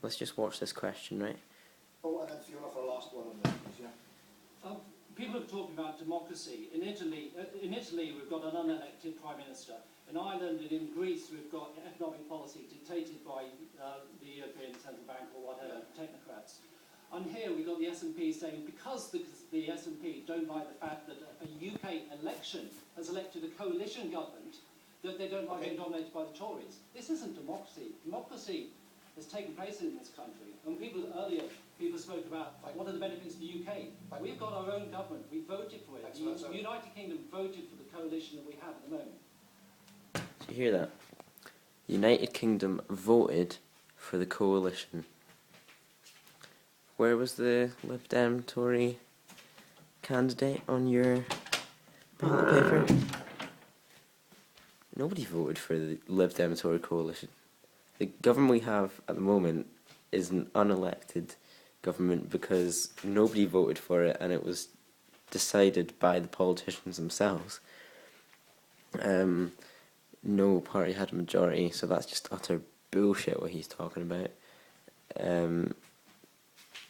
let's just watch this question, right? Oh, and then Fiona for a last one on that, please, yeah. People are talking about democracy. In Italy, we've got an unelected prime minister. In Ireland and in Greece, we've got economic policy dictated by the European Central Bank or whatever, technocrats. And here we've got the SNP saying because the SNP don't like the fact that a UK election has elected a coalition government, that they don't like being dominated by the Tories. This isn't democracy. Democracy has taken place in this country. And earlier, people spoke about what are the benefits of the UK. We've got our own government. We voted for it. The United Kingdom voted for the coalition that we have at the moment. Did you hear that? The United Kingdom voted for the coalition. Where was the Lib Dem Tory candidate on your ballot paper? Nobody voted for the Lib Dem Tory coalition. The government we have at the moment is an unelected government because nobody voted for it and it was decided by the politicians themselves. No party had a majority, so that's just utter bullshit what he's talking about.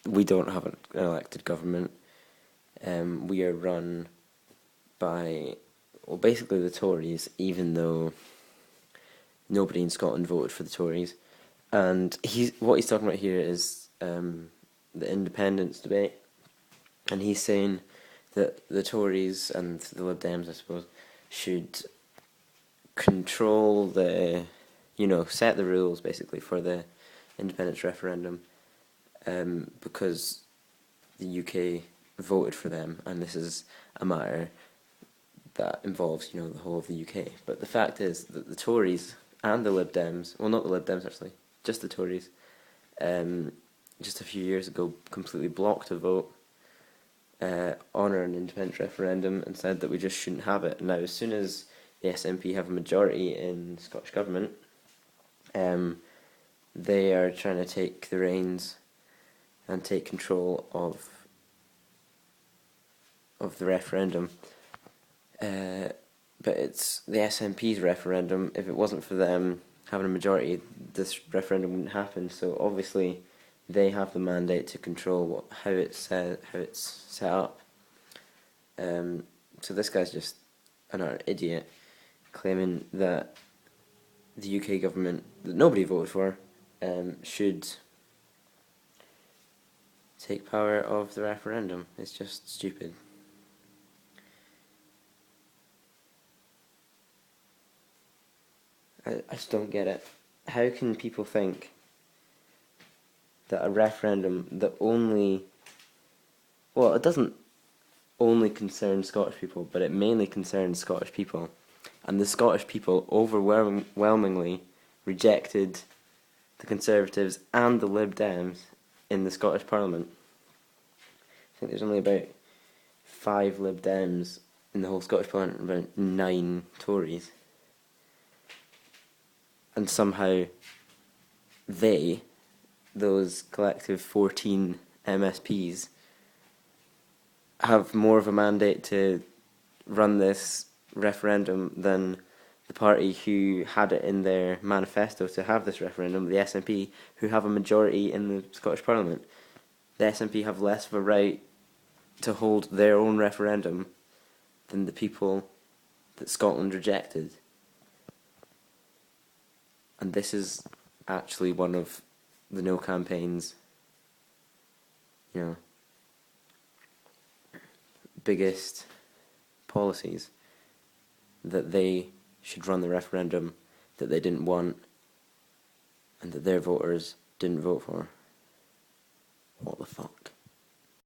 We don't have an elected government. We are run by, well, basically the Tories, even though nobody in Scotland voted for the Tories. And what he's talking about here is the independence debate. And he's saying that the Tories and the Lib Dems, I suppose, should control set the rules, basically, for the independence referendum. Because the UK voted for them, and this is a matter that involves, the whole of the UK. But the fact is that the Tories and the Lib Dems, well, not the Lib Dems actually, just the Tories, just a few years ago completely blocked a vote on an independence referendum and said that we just shouldn't have it. Now, as soon as the SNP have a majority in Scottish Government, they are trying to take the reins and take control of the referendum. But it's the SNP's referendum. If it wasn't for them having a majority, this referendum wouldn't happen. So obviously, they have the mandate to control how it's set up. So this guy's just an utter idiot, claiming that the UK government that nobody voted for should take power of the referendum. It's just stupid. I just don't get it. How can people think that a referendum that it doesn't only concern Scottish people, but it mainly concerns Scottish people, and the Scottish people overwhelmingly rejected the Conservatives and the Lib Dems in the Scottish Parliament. I think there's only about 5 Lib Dems in the whole Scottish Parliament and about 9 Tories. And somehow those collective 14 MSPs, have more of a mandate to run this referendum than the party who had it in their manifesto to have this referendum, the SNP, who have a majority in the Scottish Parliament. The SNP have less of a right to hold their own referendum than the people that Scotland rejected. And this is actually one of the No campaign's, biggest policies, that they should run the referendum that they didn't want and that their voters didn't vote for. What the fuck?